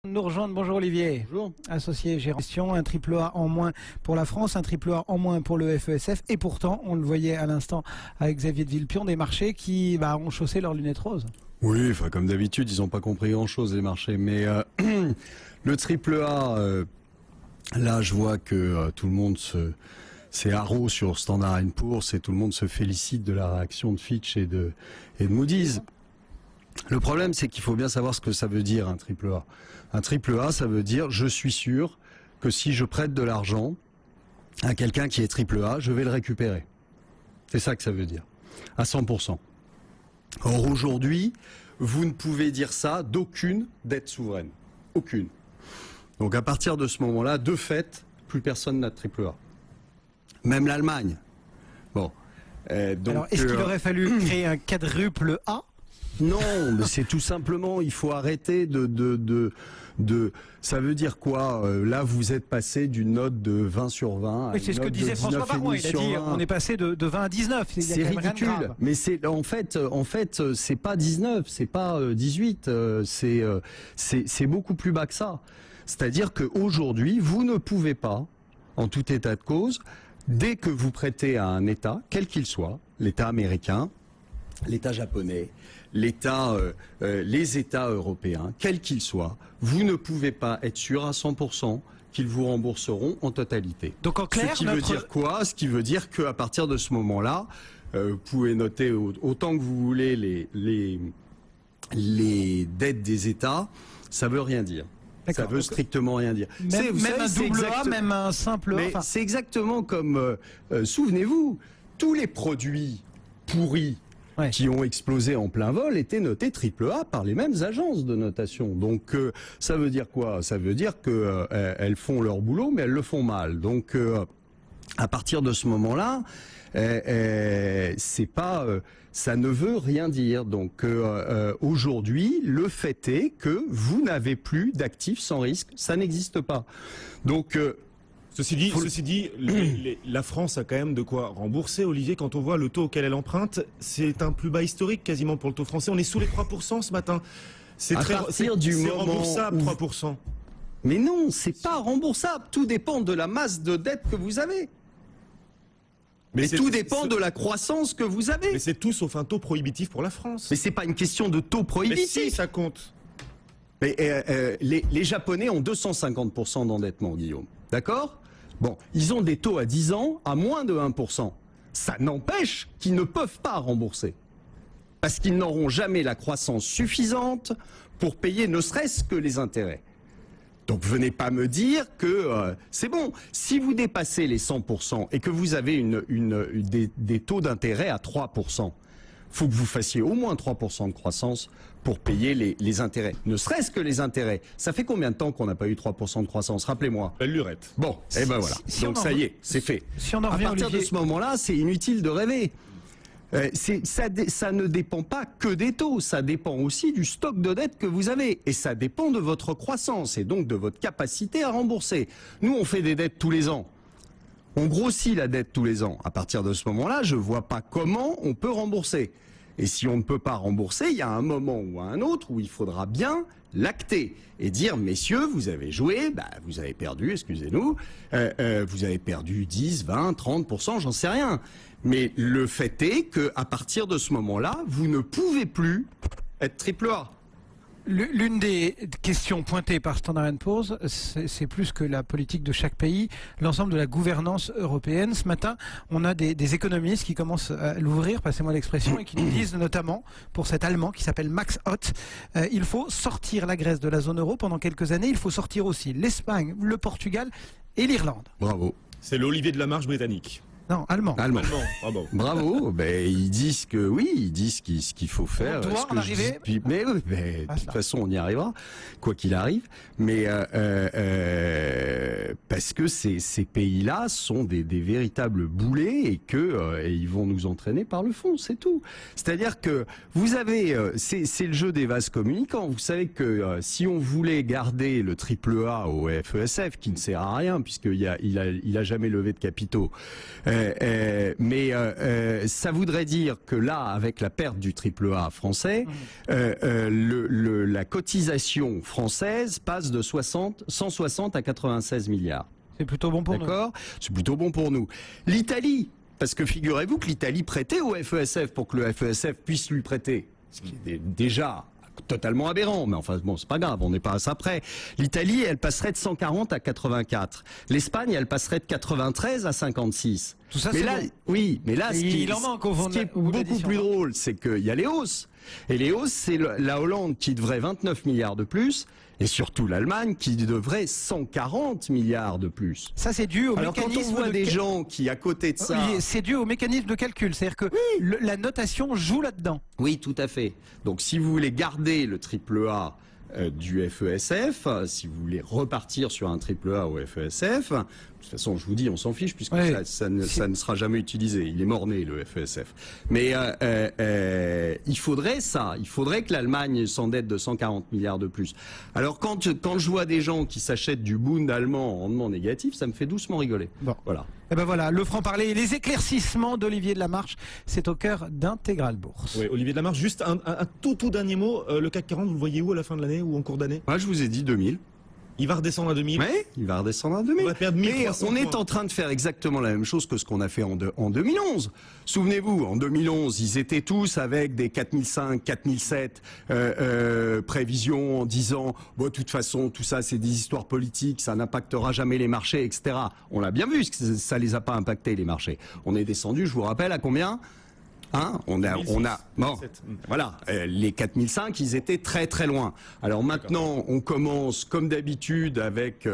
Nous rejoindre. Bonjour Olivier. Bonjour. Associé gérant, un triple A en moins pour la France, un triple A en moins pour le FESF. Et pourtant, on le voyait à l'instant avec Xavier de Villepion, des marchés qui ont chaussé leurs lunettes roses. Oui, enfin comme d'habitude, ils n'ont pas compris grand-chose les marchés. Mais le triple A, là je vois que tout le monde c'est haro sur Standard & Poor's et tout le monde se félicite de la réaction de Fitch et de Moody's. Le problème, c'est qu'il faut bien savoir ce que ça veut dire un triple A. Un triple A, ça veut dire je suis sûr que si je prête de l'argent à quelqu'un qui est triple A, je vais le récupérer. C'est ça que ça veut dire, à 100%. Or aujourd'hui, vous ne pouvez dire ça d'aucune dette souveraine. Aucune. Donc à partir de ce moment-là, de fait, plus personne n'a de triple A. Même l'Allemagne. Bon. Alors, est-ce qu'il aurait fallu créer un quadruple A ? Non, mais c'est tout simplement, il faut arrêter ça veut dire quoi? Là, vous êtes passé d'une note de 20 sur 20 à oui, c'est ce que disait François Baroin. Il a dit, on est passé de 20 à 19. C'est ridicule. Mais c'est, en fait, c'est pas 19, c'est pas 18, c'est beaucoup plus bas que ça. C'est-à-dire qu'aujourd'hui, vous ne pouvez pas, en tout état de cause, dès que vous prêtez à un État, quel qu'il soit, l'État américain, l'État japonais, les États européens, quels qu'ils soient, vous ne pouvez pas être sûr à 100% qu'ils vous rembourseront en totalité. Donc en clair, ce qui veut dire quoi? Ce qui veut dire qu'à partir de ce moment-là, vous pouvez noter autant que vous voulez les dettes des États, ça veut rien dire. Ça veut strictement rien dire. Même un double A, même un simple A. C'est exactement comme, souvenez-vous, tous les produits pourris qui ont explosé en plein vol étaient notés triple A par les mêmes agences de notation. Donc ça veut dire quoi? Ça veut dire que elles font leur boulot, mais elles le font mal. Donc à partir de ce moment-là, c'est pas, ça ne veut rien dire. Donc aujourd'hui, le fait est que vous n'avez plus d'actifs sans risque, ça n'existe pas. Donc Ceci dit, la France a quand même de quoi rembourser, Olivier. Quand on voit le taux auquel elle emprunte, c'est un plus bas historique quasiment pour le taux français. On est sous les 3% ce matin. C'est remboursable, 3%. Mais non, c'est pas remboursable. Tout dépend de la masse de dette que vous avez. Mais tout dépend de la croissance que vous avez. Mais c'est tout sauf un taux prohibitif pour la France. Mais c'est pas une question de taux prohibitif. Mais si, ça compte. Mais les Japonais ont 250% d'endettement, Guillaume. D'accord ? Bon, ils ont des taux à 10 ans à moins de 1%. Ça n'empêche qu'ils ne peuvent pas rembourser. Parce qu'ils n'auront jamais la croissance suffisante pour payer ne serait-ce que les intérêts. Donc venez pas me dire que c'est bon. Si vous dépassez les 100% et que vous avez des taux d'intérêt à 3%, faut que vous fassiez au moins 3% de croissance pour payer les intérêts. Ne serait-ce que les intérêts. Ça fait combien de temps qu'on n'a pas eu 3% de croissance? Rappelez-moi. Belle lurette. Bon, et ben voilà. Donc ça y est, c'est fait. Si on en revient, à partir de ce moment-là, c'est inutile de rêver. Ça ne dépend pas que des taux, ça dépend aussi du stock de dette que vous avez. Et ça dépend de votre croissance et donc de votre capacité à rembourser. Nous, on fait des dettes tous les ans. On grossit la dette tous les ans. À partir de ce moment-là, je ne vois pas comment on peut rembourser. Et si on ne peut pas rembourser, il y a un moment ou un autre où il faudra bien l'acter et dire, messieurs, vous avez joué, vous avez perdu, excusez-nous, vous avez perdu 10, 20, 30%, j'en sais rien. Mais le fait est qu'à partir de ce moment-là, vous ne pouvez plus être triple A. L'une des questions pointées par Standard & Poor's, c'est plus que la politique de chaque pays, l'ensemble de la gouvernance européenne. Ce matin, on a des économistes qui commencent à l'ouvrir, passez-moi l'expression, et qui nous disent notamment, pour cet Allemand qui s'appelle Max Ott, il faut sortir la Grèce de la zone euro pendant quelques années, il faut sortir aussi l'Espagne, le Portugal et l'Irlande. Bravo. C'est l'Olivier de la Marche britannique. Non, allemand. Bravo. Bravo. Ils disent que oui, ils disent ce qu'il faut faire. On doit en arriver. Mais de toute façon, on y arrivera, quoi qu'il arrive. Mais parce que ces pays-là sont des véritables boulets et que ils vont nous entraîner par le fond, c'est tout. C'est-à-dire que vous avez, c'est le jeu des vases communicants. Vous savez que si on voulait garder le triple A au FESF, qui ne sert à rien puisqu'il a jamais levé de capitaux. Ça voudrait dire que là, avec la perte du AAA français, la cotisation française passe de 160 à 96 milliards. C'est plutôt bon pour nous. D'accord ? C'est plutôt bon pour nous. L'Italie, parce que figurez-vous que l'Italie prêtait au FESF pour que le FESF puisse lui prêter, ce qui est déjà totalement aberrant, mais enfin bon, c'est pas grave, on n'est pas à ça près. L'Italie, elle passerait de 140 à 84. L'Espagne, elle passerait de 93 à 56. Tout ça, mais c'est là, bon. oui, mais là, ce qui est beaucoup plus drôle, c'est qu'il y a les hausses. Et les hausses, c'est la Hollande qui devrait 29 milliards de plus, et surtout l'Allemagne qui devrait 140 milliards de plus. Ça, c'est dû au mécanisme. Quand on voit des gens qui, à côté de ça... C'est dû au mécanisme de calcul, c'est-à-dire que la notation joue là-dedans. Oui, tout à fait. Donc, si vous voulez garder le AAA du FESF, si vous voulez repartir sur un AAA au FESF, de toute façon, je vous dis, on s'en fiche puisque ça ne sera jamais utilisé. Il est mort-né, le FESF. Mais il faudrait ça. Il faudrait que l'Allemagne s'endette de 140 milliards de plus. Alors, quand je vois des gens qui s'achètent du Bund allemand en rendement négatif, ça me fait doucement rigoler. Bon. Voilà. Et ben voilà, le franc-parler et les éclaircissements d'Olivier de la Marche, c'est au cœur d'Intégral Bourse. Oui, Olivier de la Marche, juste un tout dernier mot. Le CAC 40, vous le voyez où à la fin de l'année ou en cours d'année? Moi, je vous ai dit 2000. Il va redescendre à 2000. Oui, il va redescendre à 2000. On va perdre 1300 on est en train de faire exactement la même chose que ce qu'on a fait en 2011. Souvenez-vous, en 2011, ils étaient tous avec des 4005, 4007 prévisions en disant bon, de toute façon, tout ça, c'est des histoires politiques, ça n'impactera jamais les marchés, etc. On l'a bien vu, ça les a pas impactés, les marchés. On est descendu, je vous rappelle, à combien ? Hein, on a, bon, voilà, les 4005, ils étaient très très loin. Alors maintenant, on commence comme d'habitude avec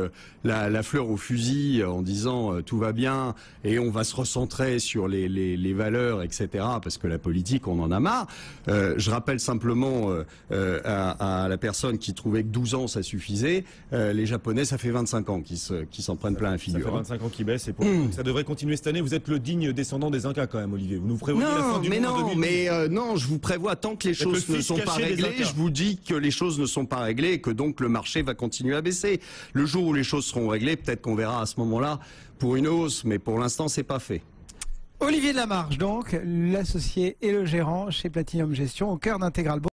la fleur au fusil en disant tout va bien et on va se recentrer sur les valeurs, etc. Parce que la politique, on en a marre. Je rappelle simplement à la personne qui trouvait que 12 ans ça suffisait, les Japonais, ça fait 25 ans qu'ils s'en prennent plein la figure. Ça fait 25 ans qu'ils baissent et ça devrait continuer cette année. Vous êtes le digne descendant des Incas quand même, Olivier. Vous nous prévoyez la fin du monde en 2012. Non, je vous prévois, tant que les choses ne sont pas réglées, je vous dis que les choses ne sont pas réglées et que donc le marché va continuer à baisser. Le jour où les choses seront réglées, peut-être qu'on verra à ce moment-là pour une hausse, mais pour l'instant, c'est pas fait. Olivier de la Marche, donc, l'associé et le gérant chez Platinum Gestion, au cœur d'Intégral Bourse.